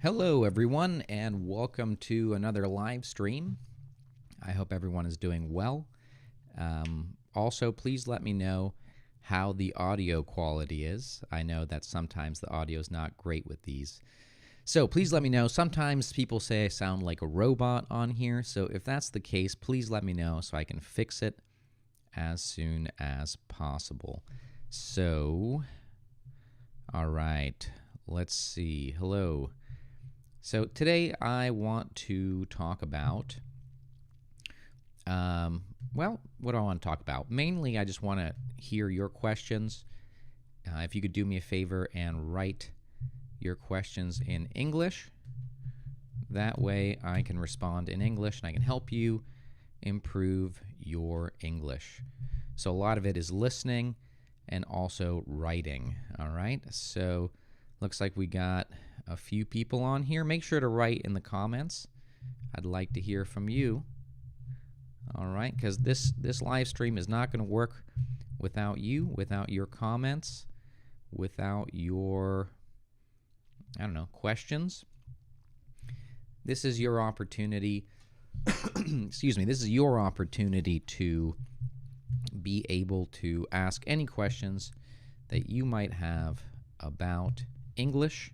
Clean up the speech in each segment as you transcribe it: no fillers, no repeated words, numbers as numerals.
Hello, everyone, and welcome to another live stream. I hope everyone is doing well. Also, please let me know how the audio quality is. I know that sometimes the audio is not great with these. So please let me know. Sometimes people say I sound like a robot on here. So if that's the case, please let me know so I can fix it as soon as possible. So, all right, let's see. Hello. So today I want to talk about, well, what do I want to talk about? Mainly, I just want to hear your questions. If you could do me a favor and write your questions in English, that way I can respond in English and I can help you improve your English. So a lot of it is listening and also writing, all right? So looks like we got a few people on here. Make sure to write in the comments. I'd like to hear from you. All right, because this live stream is not going to work without you, without your comments, without your, I don't know, questions. This is your opportunity. Excuse me. This is your opportunity to be able to ask any questions that you might have about English,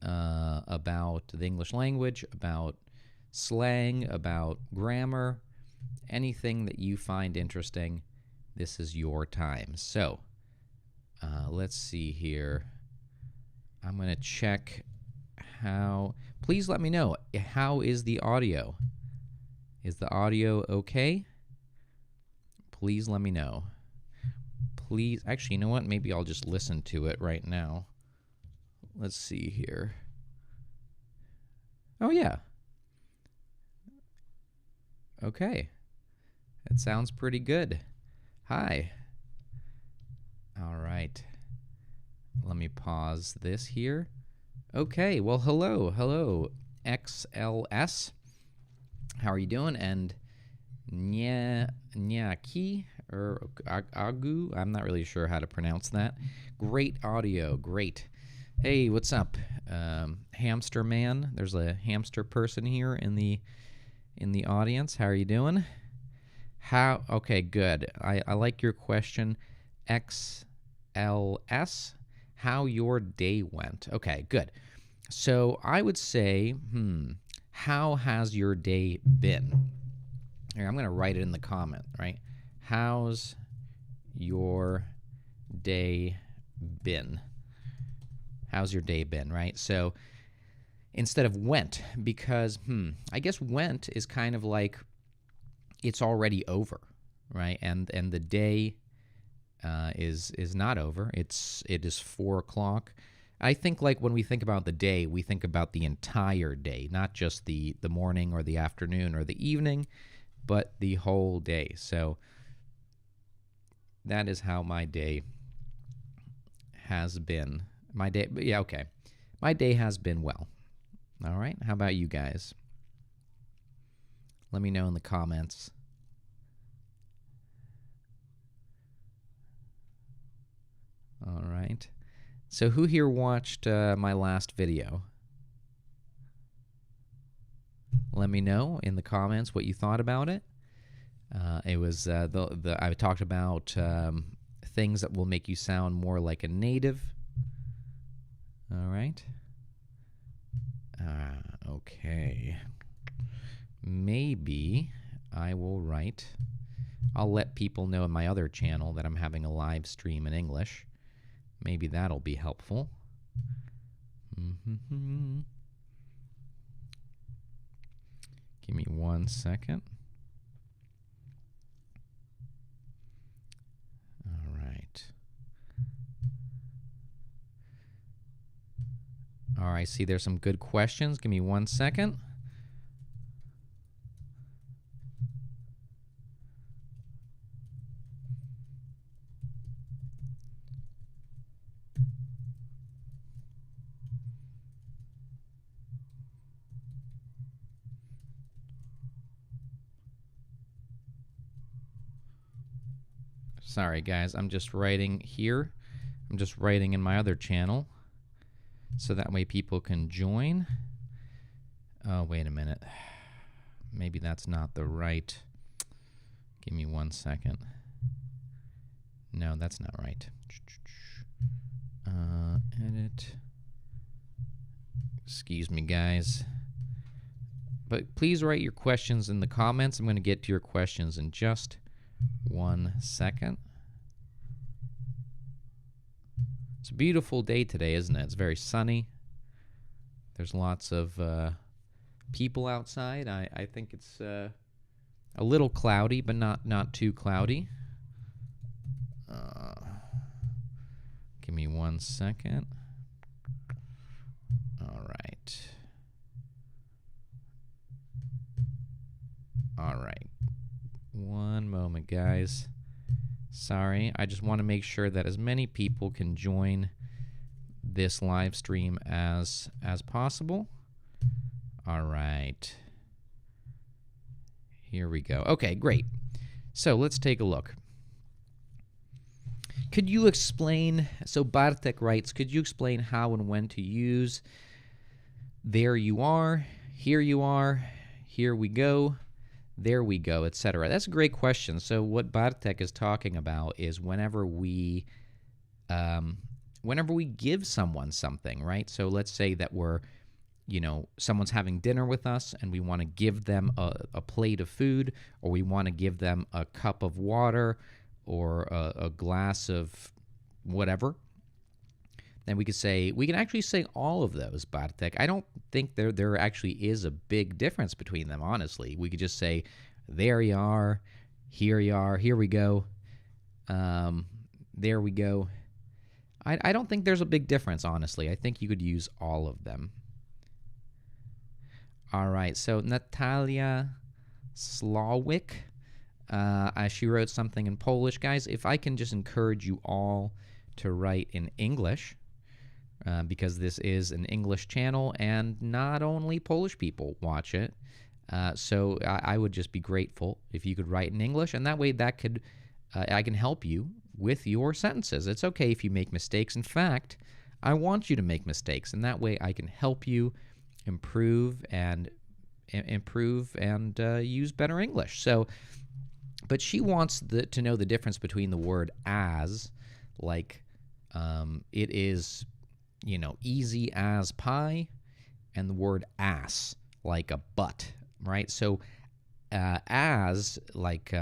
about the English language, about slang, about grammar, anything that you find interesting. This is your time. So let's see here. I'm going to check how. Please let me know. How is the audio? Is the audio okay? Please let me know. Please. Actually, you know what? Maybe I'll just listen to it right now. Let's see here. Oh, yeah. Okay. That sounds pretty good. Hi. All right. Let me pause this here. Okay. Well, hello. Hello, XLS. How are you doing? And Nyaki or Agu. I'm not really sure how to pronounce that. Great audio. Great. Hey, what's up, hamster man? There's a hamster person here in the audience. How are you doing? Okay, good. I like your question, XLS. How your day went? Okay, good. So I would say, how has your day been? Here, I'm going to write it in the comment, right? How's your day been? How's your day been, right? So instead of went, because, I guess went is kind of like it's already over, right? And the day is not over. It is 4 o'clock. I think like when we think about the day, we think about the entire day, not just the morning or the afternoon or the evening, but the whole day. So that is how my day has been. My day, yeah, okay. My day has been well. All right. How about you guys? Let me know in the comments. All right. So who here watched my last video? Let me know in the comments what you thought about it. It was I talked about things that will make you sound more like a native. All right. Okay. Maybe I will write. I'll let people know in my other channel that I'm having a live stream in English. Maybe that'll be helpful. Give me 1 second. All right. All right, I see there's some good questions. Give me 1 second. Sorry, guys. I'm just writing here. I'm just writing in my other channel. so that way people can join. Oh, wait a minute. Maybe that's not the right. Give me 1 second. No, that's not right. Edit. Excuse me, guys. But please write your questions in the comments. I'm going to get to your questions in just 1 second. It's a beautiful day today, isn't it? It's very sunny. There's lots of people outside. I think it's a little cloudy, but not too cloudy. Give me 1 second. All right. All right. One moment, guys. Sorry, I just want to make sure that as many people can join this live stream as possible. All right. Here we go. Okay, great. So let's take a look. Could you explain, so Bartek writes, could you explain how and when to use there you are, here we go, there we go, etc.? That's a great question. So what Bartek is talking about is whenever we give someone something, right? So let's say that someone's having dinner with us and we want to give them a plate of food, or we want to give them a cup of water or a glass of whatever. Then we can actually say all of those, Bartek. I don't think there actually is a big difference between them, honestly. We could just say, there you are, here we go, there we go. I don't think there's a big difference, honestly. I think you could use all of them. All right, so Natalia Slawik, she wrote something in Polish. Guys, if I can just encourage you all to write in English, because this is an English channel and not only Polish people watch it. So I would just be grateful if you could write in English, and that way I can help you with your sentences. It's okay if you make mistakes. In fact, I want you to make mistakes, and that way I can help you improve and use better English. So, but she wants to know the difference between the word as, like it is, easy as pie, and the word ass, like a butt, right? So as, like,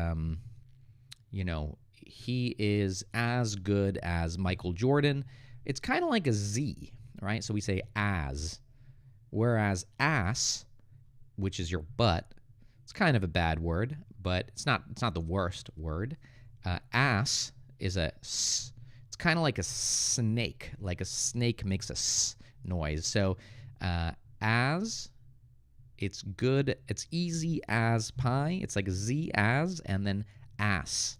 he is as good as Michael Jordan. It's kind of like a Z, right? So we say as. Whereas ass, which is your butt, it's kind of a bad word, but it's not the worst word. Ass is a s. It's kind of like a snake. Like a snake makes a s noise. So as, it's good. It's easy as pie. It's like a Z as, and then ass.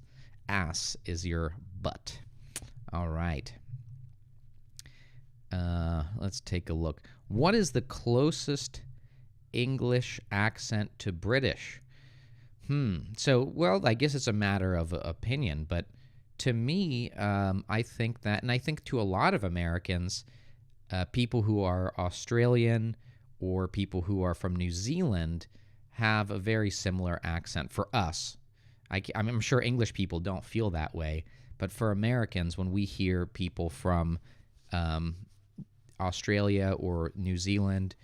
Ass is your butt. All right. Let's take a look. What is the closest English accent to British? So, well, I guess it's a matter of opinion, but to me, I think that, and I think to a lot of Americans, people who are Australian or people who are from New Zealand have a very similar accent for us. I'm sure English people don't feel that way, but for Americans, when we hear people from Australia or New Zealand,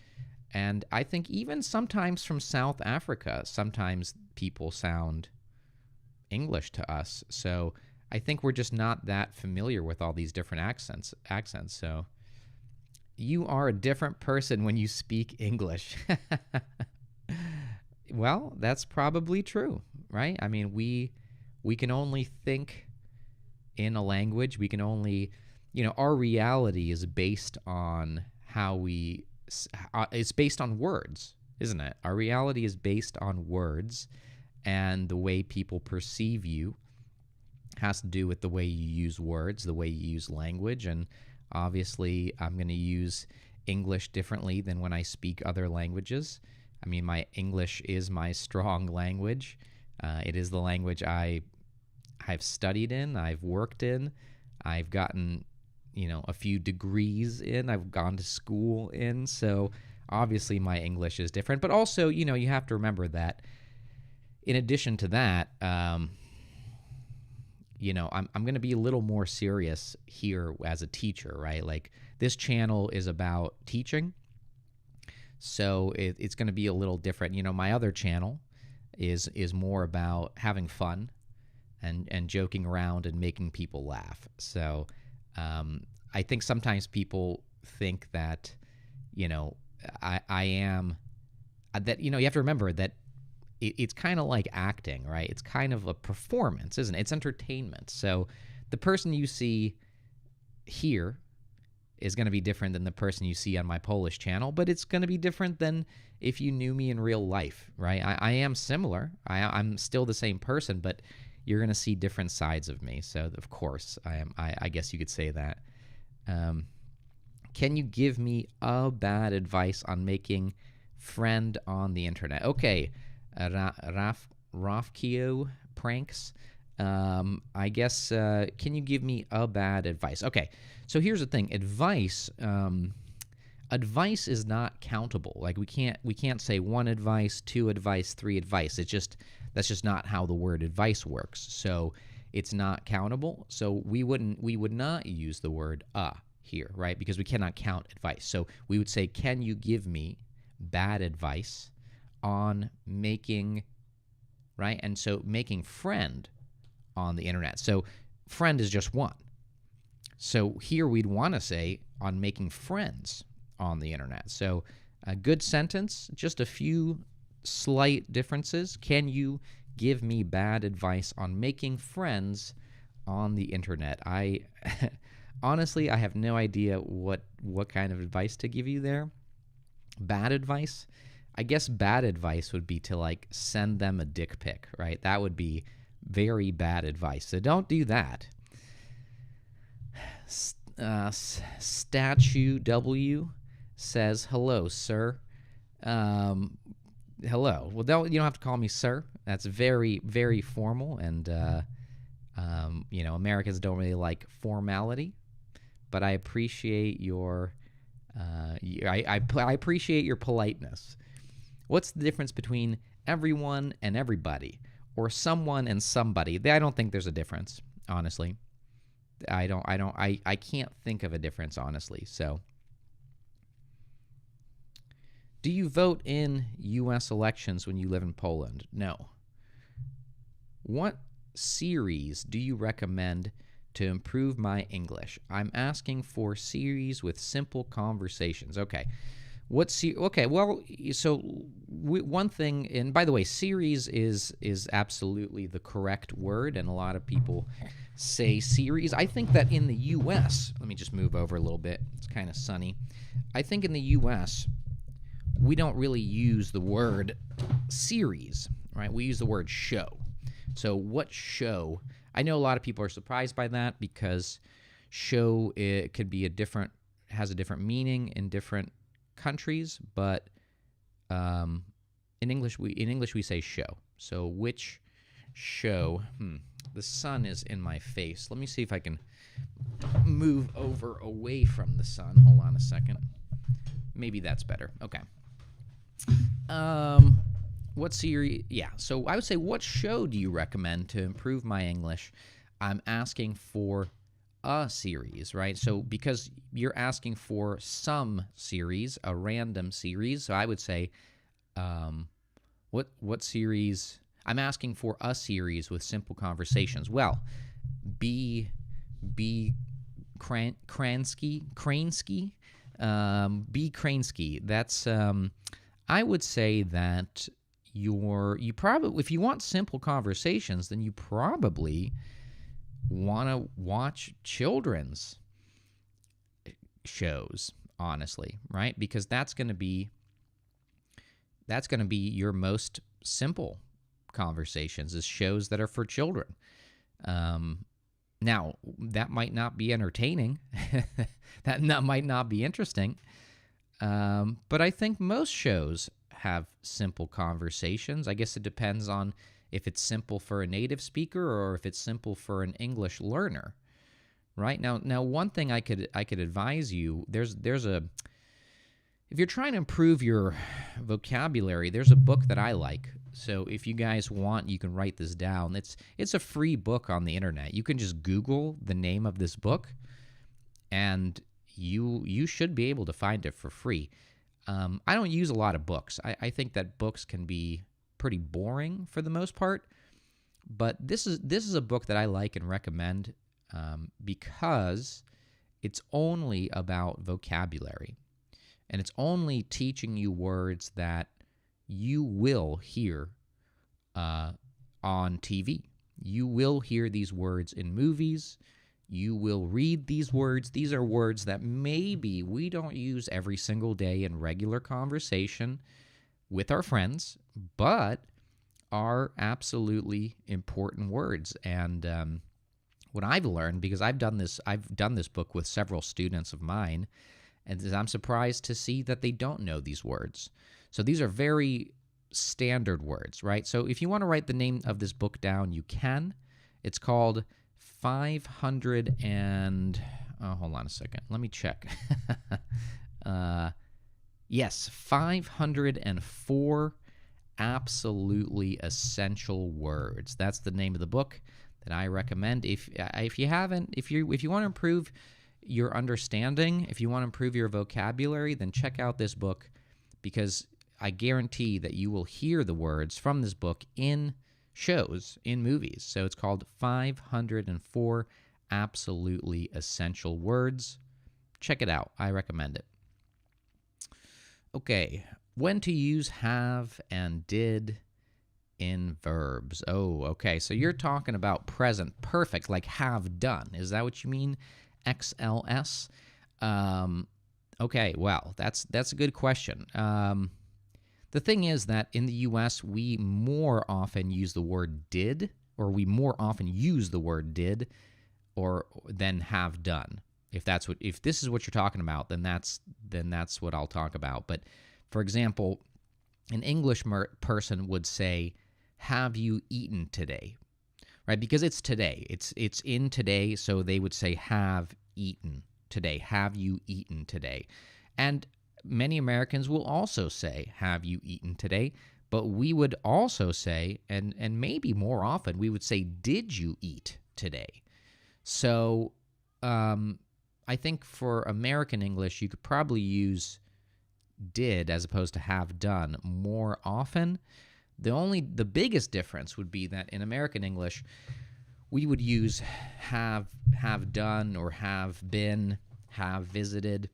and I think even sometimes from South Africa, sometimes people sound English to us. So I think we're just not that familiar with all these different accents. So you are a different person when you speak English. Well, that's probably true, right? I mean, we can only think in a language. We can only, our reality is based on it's based on words, isn't it? Our reality is based on words, and the way people perceive you has to do with the way you use words, the way you use language, and obviously I'm going to use English differently than when I speak other languages. I mean, my English is my strong language. It is the language I've studied in, I've worked in, I've gotten a few degrees in. I've gone to school in. So obviously my English is different. But also, you have to remember that in addition to that, I'm going to be a little more serious here as a teacher, right? Like this channel is about teaching. So it's going to be a little different. My other channel is more about having fun and joking around and making people laugh. So I think sometimes people think that, I am that, you have to remember that it's kind of like acting, right? It's kind of a performance, isn't it? It's entertainment. So the person you see here is going to be different than the person you see on my Polish channel, but it's going to be different than if you knew me in real life, right? I am similar. I'm still the same person, but you're going to see different sides of me. So, of course, I guess you could say that. Can you give me a bad advice on making friend on the internet? Okay, Rafkio pranks. I guess, can you give me a bad advice? Okay, so here's the thing. Advice is not countable. Like we can't say one advice, two advice, three advice. That's just not how the word advice works. So it's not countable. So we would not use the word here, right? Because we cannot count advice. So we would say, can you give me bad advice on making, right? And so making friend on the internet. So friend is just one. So here we'd want to say on making friends on the internet. So a good sentence, just a few slight differences. Can you give me bad advice on making friends on the internet? Honestly, I have no idea what kind of advice to give you there. Bad advice? I guess bad advice would be to like send them a dick pic, right? That would be very bad advice. So don't do that. Statue W says, hello, sir. Hello. Well, you don't have to call me sir. That's very, very formal. And, Americans don't really like formality. But I appreciate your I appreciate your politeness. What's the difference between everyone and everybody, or someone and somebody? I don't think there's a difference, honestly. I can't think of a difference, honestly. So, do you vote in U.S. elections when you live in Poland? No. What series do you recommend to improve my English? I'm asking for series with simple conversations. Okay. Okay, well, so one thing, and by the way, series is absolutely the correct word, and a lot of people say series. I think that in the U.S., let me just move over a little bit. It's kind of sunny. I think in the U.S., we don't really use the word series, right? We use the word show. So what show? I know a lot of people are surprised by that because show could be has a different meaning in different countries, but in English we say show. So which show? The sun is in my face. Let me see if I can move over away from the sun. Hold on a second. Maybe that's better. Okay. What series? Yeah. So I would say, what show do you recommend to improve my English? I'm asking for a series, right? So because you're asking for some series, a random series, so I would say, what series? I'm asking for a series with simple conversations. Well, B. Kransky, B. Kransky. That's I would say that you probably, if you want simple conversations, then you probably want to watch children's shows, honestly, right? Because that's going to be your most simple conversations, is shows that are for children. Now, that might not be entertaining. that might not be interesting. But I think most shows have simple conversations. I guess it depends on if it's simple for a native speaker or if it's simple for an English learner. right? Now one thing I could advise you, there's a if you're trying to improve your vocabulary, there's a book that I like. So if you guys want, you can write this down. It's a free book on the internet. You can just Google the name of this book, and you should be able to find it for free. I don't use a lot of books. I think that books can be pretty boring for the most part, but this is a book that I like and recommend because it's only about vocabulary. And it's only teaching you words that you will hear on TV. You will hear these words in movies. You will read these words. These are words that maybe we don't use every single day in regular conversation with our friends, but are absolutely important words. And what I've learned, because I've done this book with several students of mine, and I'm surprised to see that they don't know these words. So these are very standard words, right? So if you want to write the name of this book down, you can. It's called 500 and... hold on a second. Let me check. Yes, 504 absolutely essential words. That's the name of the book that I recommend. If you want to improve your understanding, if you want to improve your vocabulary, then check out this book, because I guarantee that you will hear the words from this book in shows, in movies. So it's called 504 Absolutely Essential Words. Check it out. I recommend it. Okay, when to use have and did in verbs. Oh, okay. So you're talking about present perfect, like have done. Is that what you mean? XLS? Okay, well, that's a good question. The thing is that in the U.S., we more often use the word did, or we more often use the word did, or than have done. If this is what you're talking about, then that's what I'll talk about. But for example, an English person would say, "Have you eaten today?" Right? Because it's today. It's in today, so they would say have eaten today. Have you eaten today? And many Americans will also say, have you eaten today? But we would also say, and maybe more often, we would say, did you eat today? So I think for American English, you could probably use did as opposed to have done more often. The biggest difference would be that in American English, we would use have done, or have been, have visited.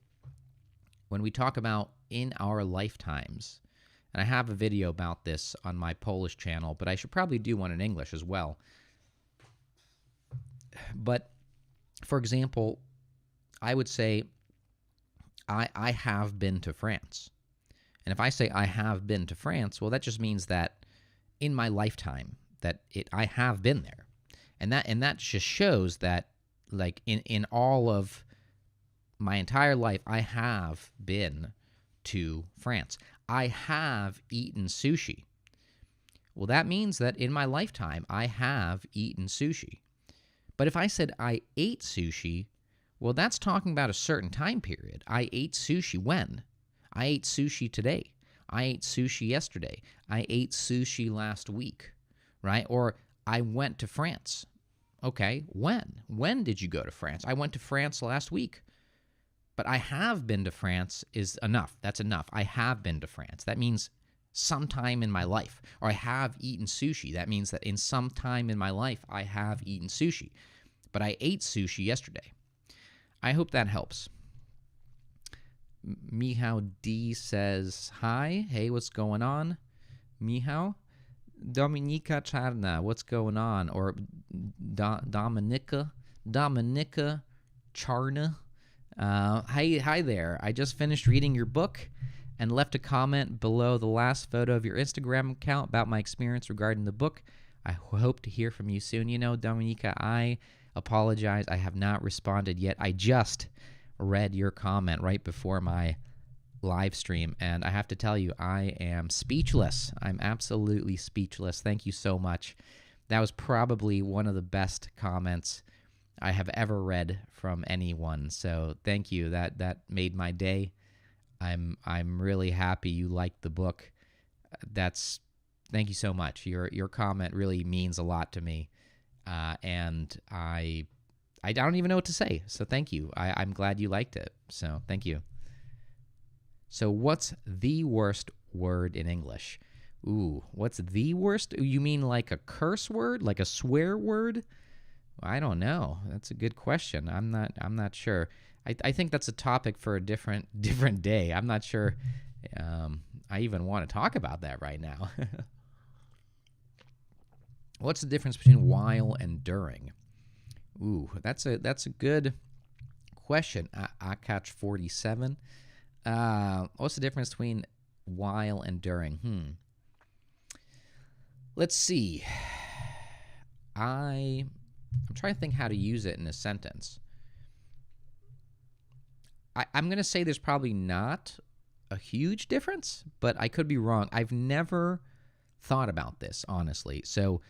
When we talk about in our lifetimes, and I have a video about this on my Polish channel, but I should probably do one in English as well. But, for example, I would say, I have been to France. And if I say I have been to France, well, that just means that in my lifetime, I have been there. And that just shows that, like, in all of my entire life, I have been to France. I have eaten sushi. Well, that means that in my lifetime, I have eaten sushi. But if I said I ate sushi, well, that's talking about a certain time period. I ate sushi when? I ate sushi today. I ate sushi yesterday. I ate sushi last week, right? Or I went to France. Okay, when? When did you go to France? I went to France last week. But I have been to France is enough. That's enough. I have been to France. That means sometime in my life. Or I have eaten sushi. That means that in some time in my life, I have eaten sushi. But I ate sushi yesterday. I hope that helps. Mihao D says, hi. Hey, what's going on? Mihao? Dominika Czarna, what's going on? Or Dominika Czarna. Hi there. I just finished reading your book and left a comment below the last photo of your Instagram account about my experience regarding the book. I hope to hear from you soon. You know, Dominika, I apologize. I have not responded yet. I just read your comment right before my live stream, and I have to tell you, I am speechless. I'm absolutely speechless. Thank you so much. That was probably one of the best comments I have ever read from anyone. So thank you. That made my day. I'm really happy you liked the book. Thank you so much. Your comment really means a lot to me, and I don't even know what to say. So thank you. I'm glad you liked it. So thank you. So what's the worst word in English? Ooh, what's the worst? You mean like a curse word, like a swear word? I don't know. That's a good question. I'm not sure. I think that's a topic for a different day. I'm not sure I even want to talk about that right now. What's the difference between while and during? Ooh, that's a good question. I catch 47. What's the difference between while and during? Let's see. I'm trying to think how to use it in a sentence. I'm going to say there's probably not a huge difference, but I could be wrong. I've never thought about this, honestly. So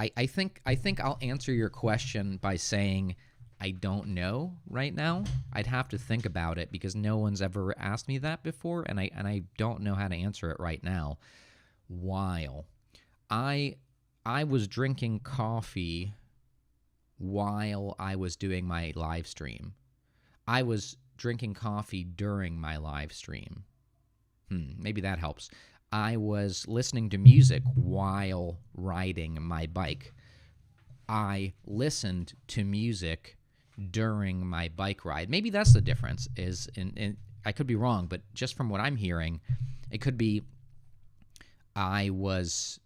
I think I'll answer your question by saying I don't know right now. I'd have to think about it because no one's ever asked me that before, and I don't know how to answer it right now. While I was drinking coffee while I was doing my live stream. I was drinking coffee during my live stream. Maybe that helps. I was listening to music while riding my bike. I listened to music during my bike ride. Maybe that's the difference. I could be wrong, but just from what I'm hearing, it could be I was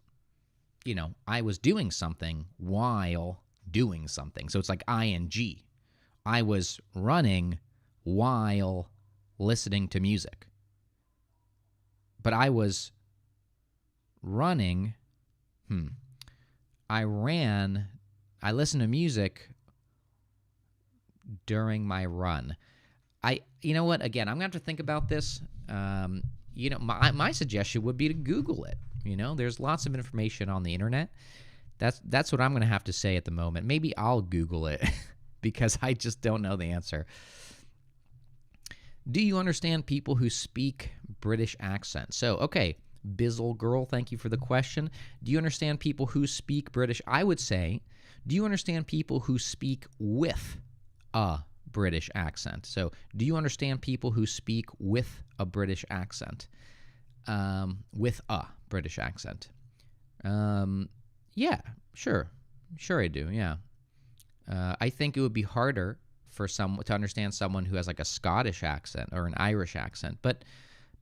doing something while doing something. So it's like ing. I was running while listening to music. But I was running. I listened to music during my run. You know what? Again, I'm going to have to think about this. My suggestion would be to Google it. There's lots of information on the internet. That's what I'm going to have to say at the moment. Maybe I'll Google it because I just don't know the answer. Do you understand people who speak British accent? So, okay, Bizzle Girl, thank you for the question. Do you understand people who speak British? I would say, do you understand people who speak with a British accent? So, do you understand people who speak with a British accent? With a British accent. Yeah, sure I do, yeah. I think it would be harder for someone to understand someone who has like a Scottish accent or an Irish accent, but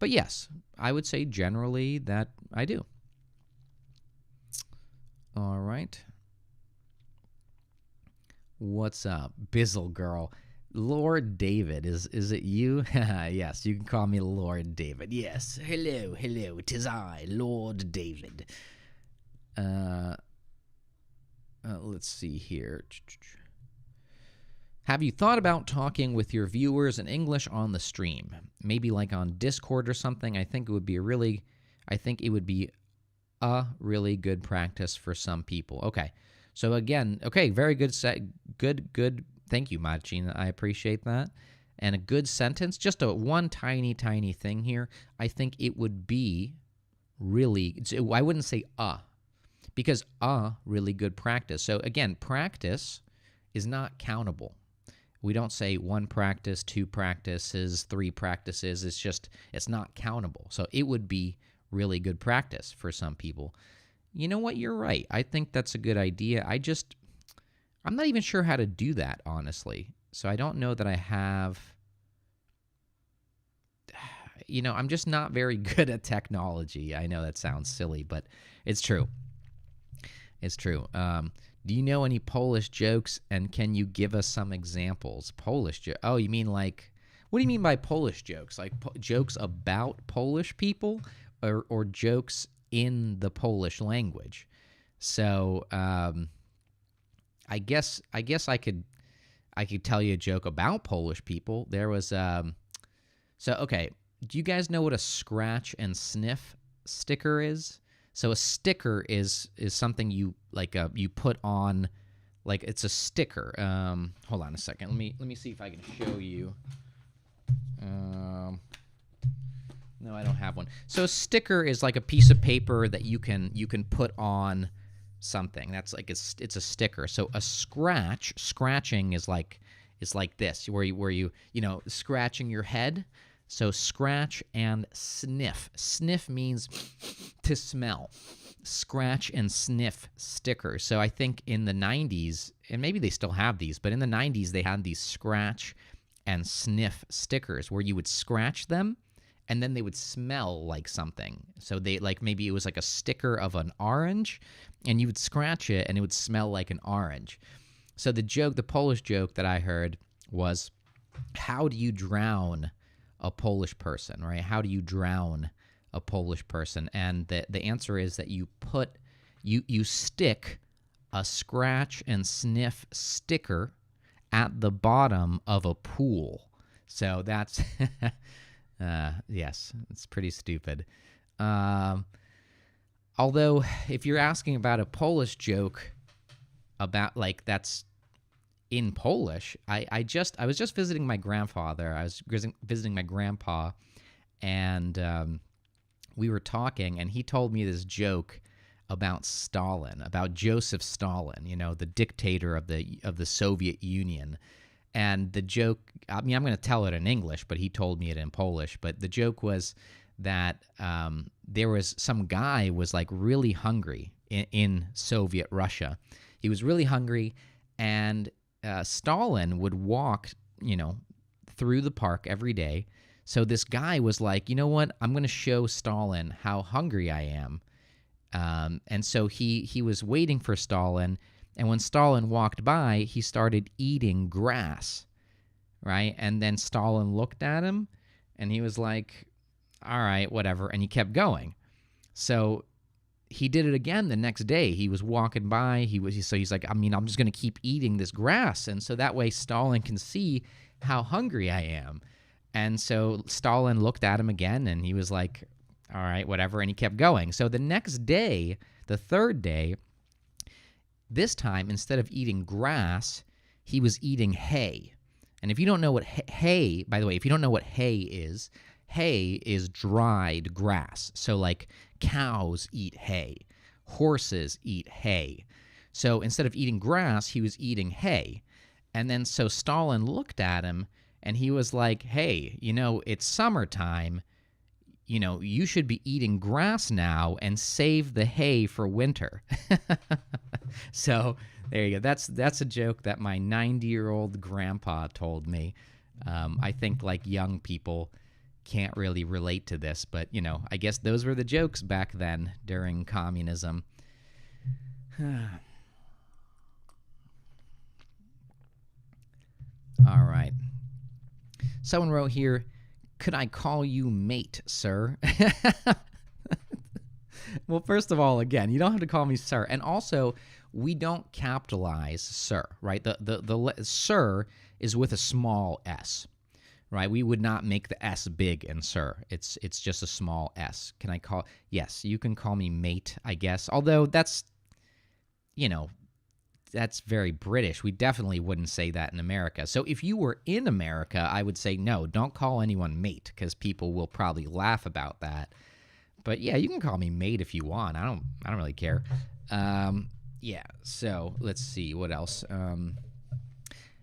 yes, I would say generally that I do. All right. What's up, Bizzle Girl? Lord David, is it you? Yes, you can call me Lord David. Yes, hello, 'tis I, Lord David. Let's see here. Have you thought about talking with your viewers in English on the stream? Maybe like on Discord or something. I think it would be a really good practice for some people. Okay. So again, very good good. Thank you, Machina. I appreciate that. And a good sentence, just one tiny thing here. I think it would be I wouldn't say because really good practice. So again, practice is not countable. We don't say 1 practice, 2 practices, 3 practices. It's not countable. So it would be really good practice for some people. You know what? You're right. I think that's a good idea. I'm not even sure how to do that, honestly. So I don't know that I have... I'm just not very good at technology. I know that sounds silly, but it's true. It's true. Do you know any Polish jokes, and can you give us some examples? Polish jokes? Oh, you mean like... What do you mean by Polish jokes? Like jokes about Polish people or jokes in the Polish language? So I guess I could tell you a joke about Polish people. There was... okay, do you guys know what a scratch and sniff sticker is? So a sticker is something you you put on like it's a sticker. Hold on a second. Let me see if I can show you. No, I don't have one. So a sticker is like a piece of paper that you can put on something. That's like it's a sticker. So a scratching is like this, where you scratching your head. So scratch and sniff. Sniff means to smell. Scratch and sniff stickers. So I think in the 90s, and maybe they still have these, but in the 90s they had these scratch and sniff stickers where you would scratch them and then they would smell like something. So they like maybe it was like a sticker of an orange and you would scratch it and it would smell like an orange. So the Polish joke that I heard was, how do you drown a Polish person, right? How do you drown a Polish person? And the answer is that you stick a scratch and sniff sticker at the bottom of a pool. So that's yes, it's pretty stupid. Although if you're asking about a Polish joke about like that's in Polish, I was just visiting my grandfather. I was visiting my grandpa, and we were talking, and he told me this joke about Stalin, about Joseph Stalin, the dictator of the Soviet Union. And the joke, I mean, I'm going to tell it in English, but he told me it in Polish. But the joke was that there was some guy was like really hungry in Soviet Russia. He was really hungry, and Stalin would walk, through the park every day. So this guy was like, you know what? I'm going to show Stalin how hungry I am. And so he was waiting for Stalin, and when Stalin walked by, he started eating grass, right? And then Stalin looked at him, and he was like, all right, whatever, and he kept going. So he did it again the next day. He was walking by. He's like, I mean, I'm just going to keep eating this grass. And so that way Stalin can see how hungry I am. And so Stalin looked at him again, and he was like, all right, whatever. And he kept going. So the next day, the third day, this time, instead of eating grass, he was eating hay. And if you don't know what hay, by the way, if you don't know what hay is dried grass. So like cows eat hay, horses eat hay. So instead of eating grass, he was eating hay. And then so Stalin looked at him, and he was like, hey, it's summertime. You should be eating grass now and save the hay for winter. So there you go. That's a joke that my 90-year-old grandpa told me. I think like young people can't really relate to this, but I guess those were the jokes back then during communism. All right. Someone wrote here, could I call you mate, sir? Well, first of all, again, you don't have to call me sir. And also, we don't capitalize sir, right? The sir is with a small s, right? We would not make the s big in sir. It's just a small s. Can I call? Yes, you can call me mate, I guess. Although that's very British. We definitely wouldn't say that in America. So if you were in America, I would say no, don't call anyone mate, because people will probably laugh about that. But yeah, you can call me mate if you want. I don't really care. Yeah. So let's see what else.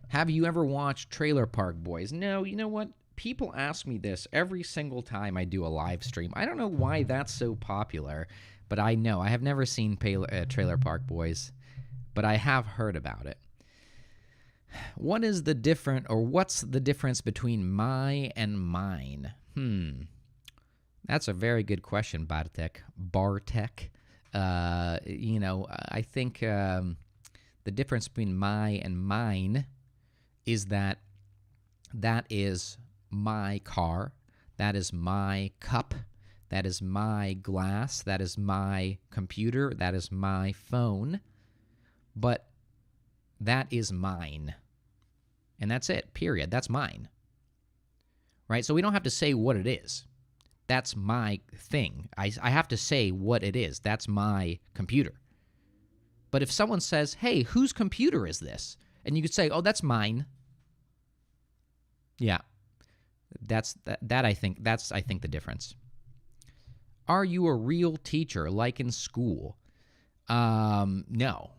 Have you ever watched Trailer Park Boys? No. You know what? People ask me this every single time I do a live stream. I don't know why that's so popular, but I know I have never seen Trailer Park Boys, but I have heard about it. What's the difference between my and mine? That's a very good question, Bartek. I think the difference between my and mine is that is my car, that is my cup, that is my glass, that is my computer, that is my phone, but that is mine. And that's it, period. That's mine. Right? So we don't have to say what it is. That's my thing. I have to say what it is. That's my computer. But if someone says, hey, whose computer is this? And you could say, oh, that's mine. Yeah, I think the difference. Are you a real teacher like in school? No.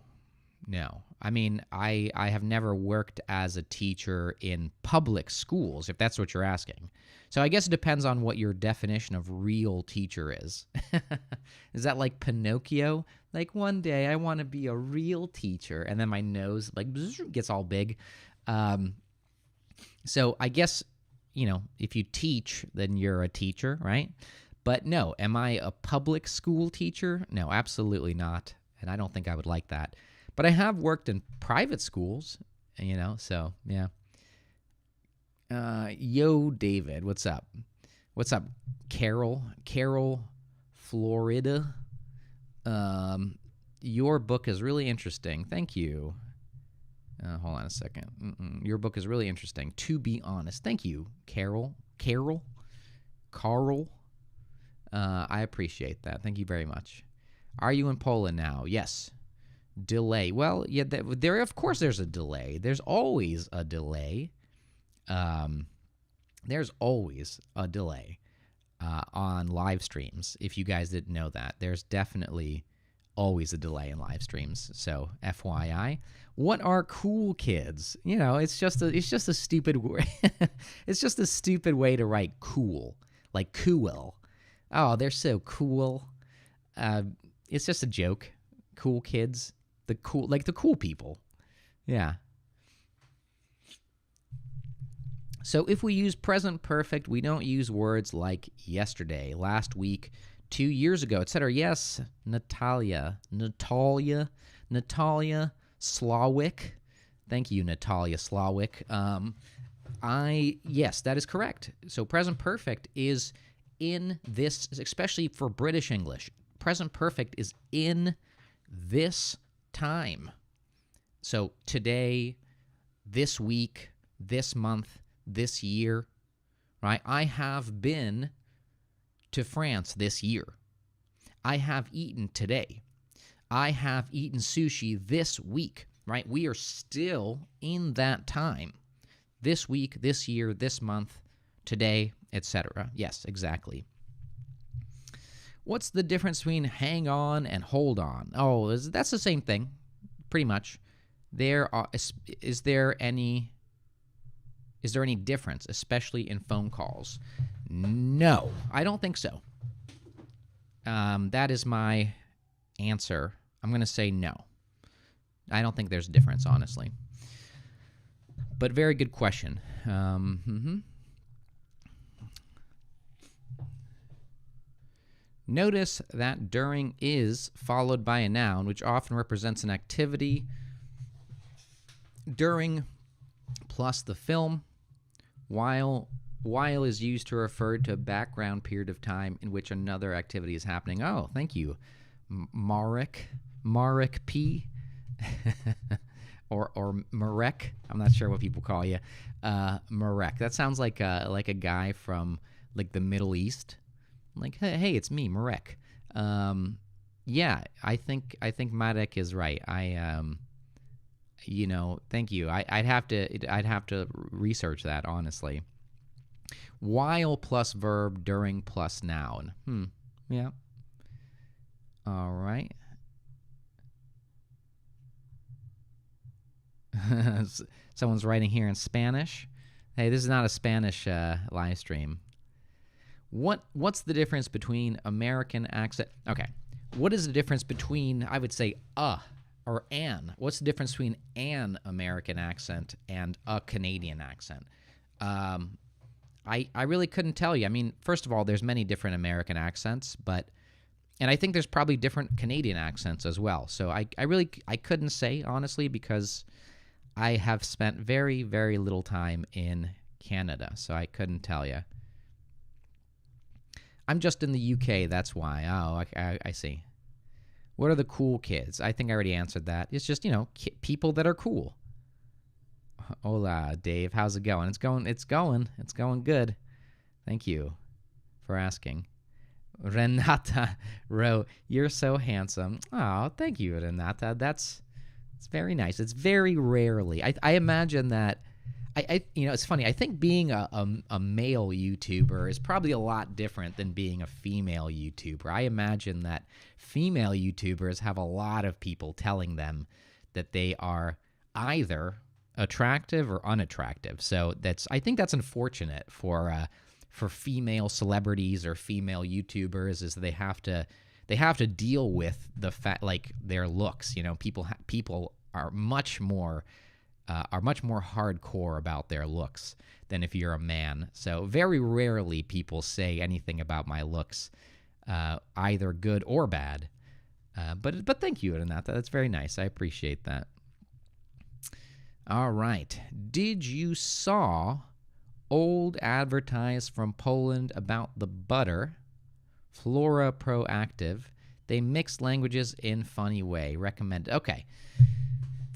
I mean, I have never worked as a teacher in public schools, if that's what you're asking. So I guess it depends on what your definition of real teacher is. Is that like Pinocchio? Like, one day I want to be a real teacher, and then my nose like gets all big. So I guess, if you teach, then you're a teacher, right? But no, am I a public school teacher? No, absolutely not. And I don't think I would like that. But I have worked in private schools, so yeah. Yo, David, what's up? What's up, Carol, Florida? Your book is really interesting. Thank you. Hold on a second. Your book is really interesting, to be honest. Thank you, Carol. Carl. I appreciate that. Thank you very much. Are you in Poland now? Yes. Delay. Well, yeah, there. Of course, there's a delay. There's always a delay. There's always a delay on live streams. If you guys didn't know that, there's definitely always a delay in live streams. So, FYI, what are cool kids? It's just a stupid word. It's just a stupid way to write cool, like Kewl. Oh, they're so cool. It's just a joke. Cool kids, the cool people. Yeah. So if we use present perfect, we don't use words like yesterday, last week, 2 years ago, etc. Yes, Natalia, Slawick. Thank you, Natalia Slawick. Yes, that is correct. So present perfect is in this, especially for British English. Present perfect is in this time. So today, this week, this month, this year, right? I have been to France this year. I have eaten today. I have eaten sushi this week, right? We are still in that time. This week, this year, this month, today, etc. Yes, exactly. What's the difference between hang on and hold on? Oh, that's the same thing, pretty much. Is there any difference, especially in phone calls? No, I don't think so. That is my answer. I'm going to say no. I don't think there's a difference, honestly. But very good question. Notice that during is followed by a noun, which often represents an activity. During plus the film, while is used to refer to a background period of time in which another activity is happening. Oh, thank you, Marek P. or Marek. I'm not sure what people call you. Marek. That sounds like a guy from like the Middle East. Like, hey, it's me, Marek. Yeah, I think Marek is right. Thank you. I'd have to research that, honestly. While plus verb, during plus noun. Yeah. All right. Someone's writing here in Spanish. Hey, this is not a Spanish live stream. What's the difference between American accent? Okay. What is the difference between, I would say, or an? What's the difference between an American accent and a Canadian accent? I really couldn't tell you. I mean, first of all, there's many different American accents, and I think there's probably different Canadian accents as well. So I couldn't say, honestly, because I have spent very, very little time in Canada, so I couldn't tell you. I'm just in the UK, that's why. Oh, I see. What are the cool kids? I think I already answered that. It's just, people that are cool. Hola, Dave. How's it going? It's going good. Thank you for asking. Renata wrote, "You're so handsome." Oh, thank you, Renata. It's very nice. It's very rarely. I imagine that. It's funny. I think being a male YouTuber is probably a lot different than being a female YouTuber. I imagine that female YouTubers have a lot of people telling them that they are either attractive or unattractive. So I think that's unfortunate for female celebrities or female YouTubers, is they have to deal with the fact, like, their looks. People are much more hardcore about their looks than if you're a man. So very rarely people say anything about my looks, either good or bad. But thank you, Renata. That's very nice. I appreciate that. All right. Did you saw old advertise from Poland about the butter? Flora Proactive. They mix languages in funny way. Recommend. Okay.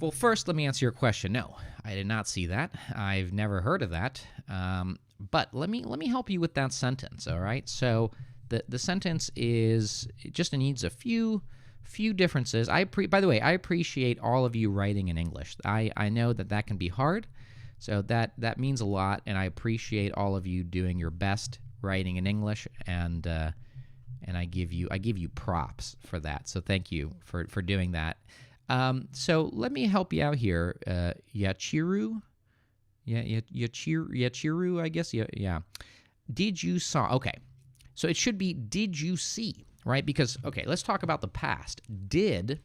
Well, first, let me answer your question. No, I did not see that. I've never heard of that. But let me help you with that sentence. All right. So the sentence it just needs a few differences. By the way, I appreciate all of you writing in English. I know that can be hard, so that means a lot, and I appreciate all of you doing your best writing in English, and I give you props for that. So thank you for doing that. So let me help you out here. Yachiru, Yachiru, I guess. Yeah. Did you saw? Okay, so it should be did you see? Right? Because, okay, let's talk about the past. Did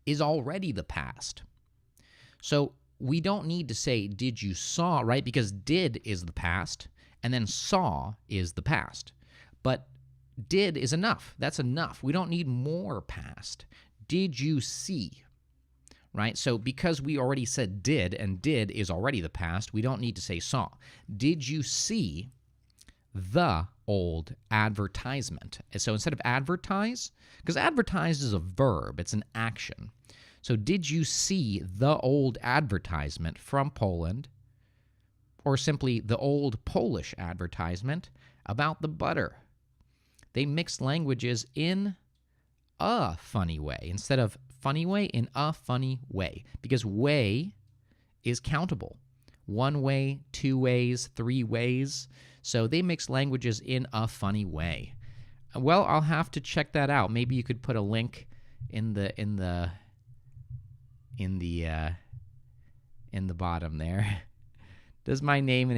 is already the past. So we don't need to say, did you saw, right? Because did is the past, and then saw is the past. But did is enough. That's enough. We don't need more past. Did you see? Right? So because we already said did, and did is already the past, we don't need to say saw. Did you see the old advertisement? So instead of advertise, because advertise is a verb, it's an action. So did you see the old advertisement from Poland, or simply the old Polish advertisement about the butter? They mixed languages in a funny way. Instead of funny way, in a funny way. Because way is countable. 1 way, 2 ways, 3 ways. So they mix languages in a funny way. Well, I'll have to check that out. Maybe you could put a link in the bottom there. Does my name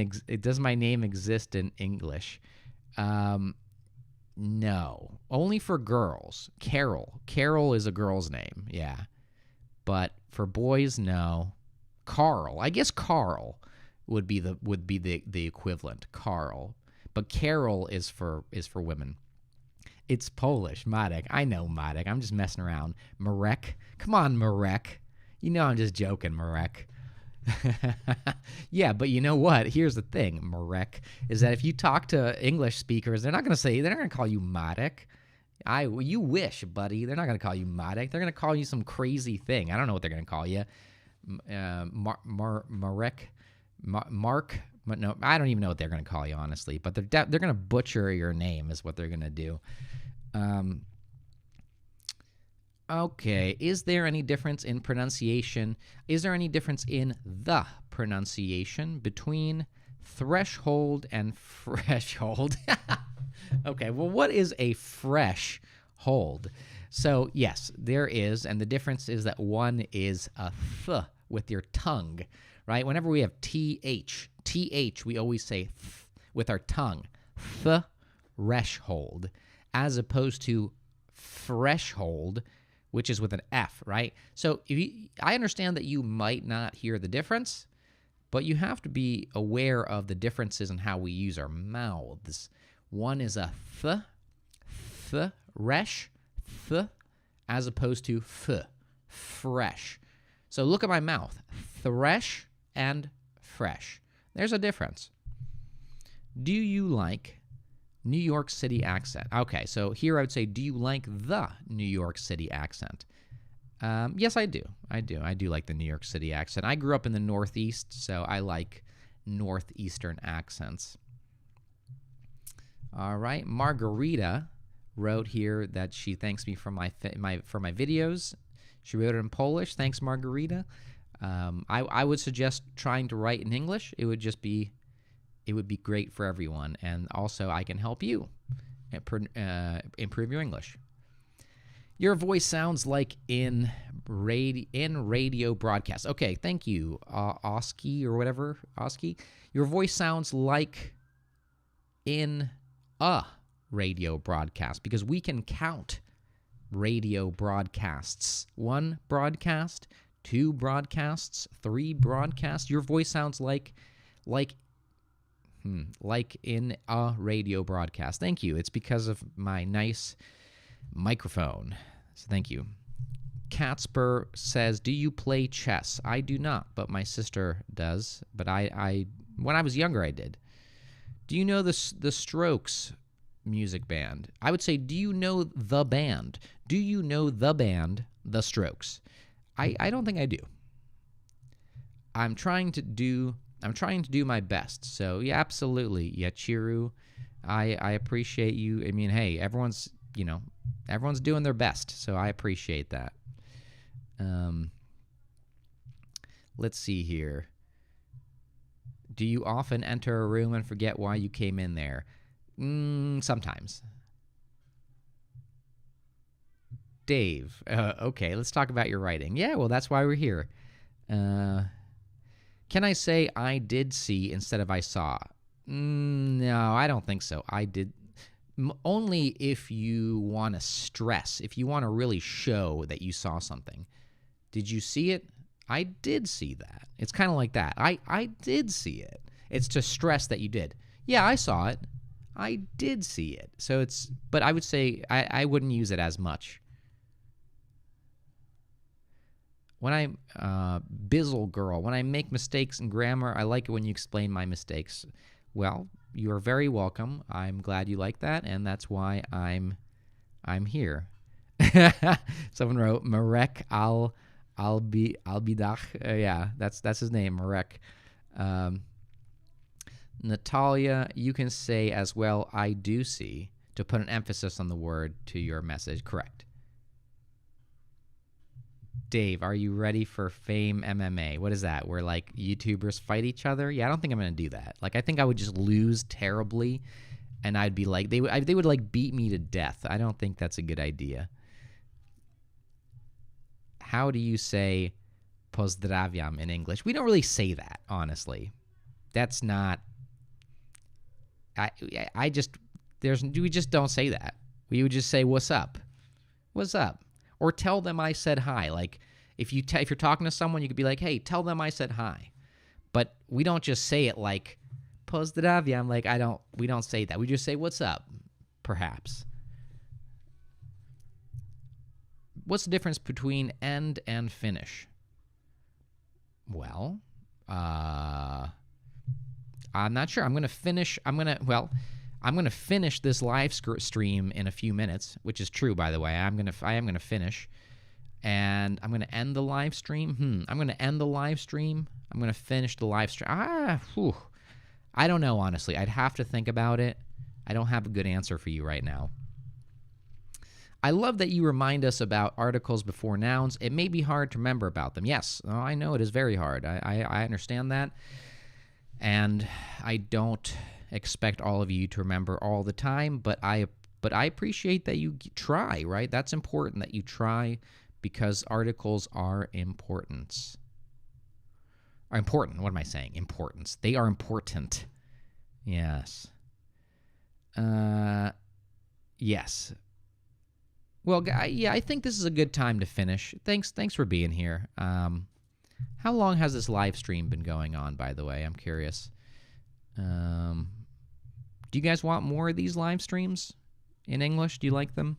exist in English? No, only for girls. Carol is a girl's name. Yeah, but for boys, no. Carl. I guess Carl would be the equivalent. Carl, but Carol is for women. It's Polish. Marek. I know Marek. I'm just messing around. Marek. Come on, Marek. You know I'm just joking, Marek. Yeah, but you know what? Here's the thing, Marek, is that if you talk to English speakers, they're not going to call you Marek. You wish, buddy. They're not going to call you Marek. They're going to call you some crazy thing. I don't know what they're going to call you. Marek. Mark. No, I don't even know what they're going to call you, honestly. But they're going to butcher your name is what they're going to do. Okay, is there any difference in pronunciation? Is there any difference in the pronunciation between threshold and threshold? Okay, well, what is a fresh hold? So, yes, there is, and the difference is that one is a th with your tongue, right? Whenever we have th, we always say th with our tongue, threshold, as opposed to threshold, which is with an F, right? So I understand that you might not hear the difference, but you have to be aware of the differences in how we use our mouths. One is a resh, as opposed to fresh. So look at my mouth, thresh and fresh. There's a difference. Do you like New York City accent? Okay, so here I would say, do you like the New York City accent? Yes, I do. I do like the New York City accent. I grew up in the Northeast, so I like Northeastern accents. All right. Margarita wrote here that she thanks me for my videos. She wrote it in Polish. Thanks, Margarita. I would suggest trying to write in English. It would be great for everyone, and also I can help you improve your English. Your voice sounds like in radio broadcast. Okay, thank you, Oski or whatever, Oski. Your voice sounds like in a radio broadcast, because we can count radio broadcasts. 1 broadcast, 2 broadcasts, 3 broadcasts. Your voice sounds like in a radio broadcast. Thank you. It's because of my nice microphone. So thank you. Katzper says, do you play chess? I do not, but my sister does. But I when I was younger, I did. Do you know the Strokes music band? I would say, do you know the band? Do you know the band, The Strokes? I don't think I do. I'm trying to do my best. So yeah, absolutely. Yeah, Chiru, I appreciate you. I mean, hey, everyone's doing their best, so I appreciate that. Let's see here. Do you often enter a room and forget why you came in there? Sometimes. Dave, okay, let's talk about your writing. Yeah, well, that's why we're here. Can I say I did see instead of I saw? No, I don't think so. I did. Only if you want to stress, if you want to really show that you saw something. Did you see it? I did see that. It's kind of like that. I did see it. It's to stress that you did. Yeah, I saw it. I did see it. So but I would say I wouldn't use it as much. When Bizzle girl, when I make mistakes in grammar, I like it when you explain my mistakes. Well, you are very welcome. I'm glad you like that, and that's why I'm here. Someone wrote Marek Albidach. Yeah, that's his name, Marek. Natalia, you can say as well, I do see, to put an emphasis on the word to your message. Correct. Dave, are you ready for Fame MMA? What is that? Where like YouTubers fight each other? Yeah, I don't think I'm going to do that. Like, I think I would just lose terribly, and I'd be like, they would like beat me to death. I don't think that's a good idea. How do you say pozdrawiam in English? We don't really say that, honestly. That's not. We just don't say that. We would just say what's up, what's up. Or tell them I said hi. Like, if you're talking to someone, you could be like, hey, tell them I said hi. But we don't just say it like, pozdrawiam. Like, we don't say that. We just say, what's up, perhaps. What's the difference between end and finish? Well, I'm not sure. I'm going to finish this live stream in a few minutes, which is true, by the way. I am going to finish, and I'm going to end the live stream. I'm going to end the live stream. I'm going to finish the live stream. I don't know, honestly. I'd have to think about it. I don't have a good answer for you right now. I love that you remind us about articles before nouns. It may be hard to remember about them. Yes, I know it is very hard. I understand that, and I don't expect all of you to remember all the time, but I appreciate that you try, right? That's important that you try, because articles are important. What am I saying? Importance. They are important. Yes. Yes. Well, yeah, I think this is a good time to finish. Thanks for being here. How long has this live stream been going on, by the way? I'm curious. Do you guys want more of these live streams in English? Do you like them?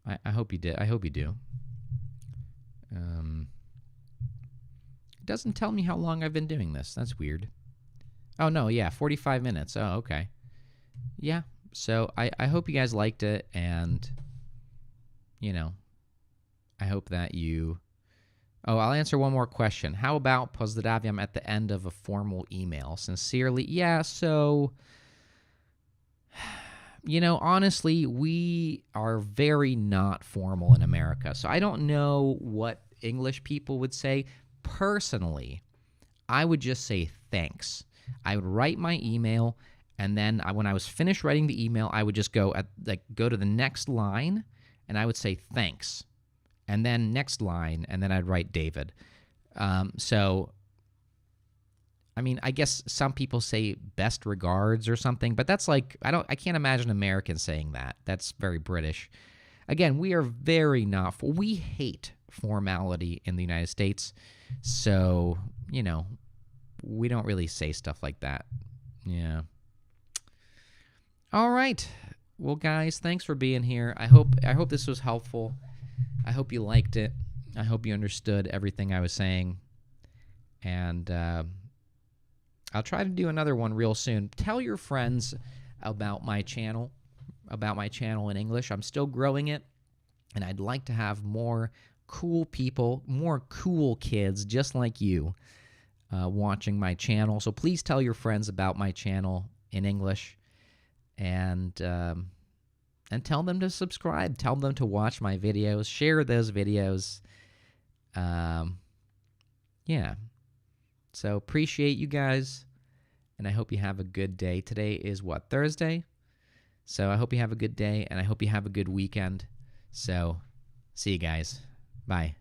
I hope you did. I hope you do. It doesn't tell me how long I've been doing this. That's weird. Oh, no, yeah, 45 minutes. Oh, okay. Yeah, so I hope you guys liked it, and, I hope that you... Oh, I'll answer one more question. How about pozdrawiam at the end of a formal email? Sincerely, yeah, so You know, honestly, we are very not formal in America. So I don't know what English people would say. Personally, I would just say thanks. I would write my email, and then when I was finished writing the email, I would just go to the next line, and I would say thanks, and then next line, and then I'd write David. So, I mean, I guess some people say best regards or something, but that's like I can't imagine Americans saying that. That's very British. Again, we are very not. We hate formality in the United States, so you know. We don't really say stuff like that. Yeah. All right. Well, guys, thanks for being here. I hope this was helpful. I hope you liked it. I hope you understood everything I was saying. And I'll try to do another one real soon. Tell your friends about my channel in English. I'm still growing it, and I'd like to have more cool people, more cool kids just like you. Watching my channel. So please tell your friends about my channel in English, and tell them to subscribe. Tell them to watch my videos. Share those videos. Yeah. So appreciate you guys, and I hope you have a good day. Today is what, Thursday? So I hope you have a good day, and I hope you have a good weekend. So see you guys. Bye.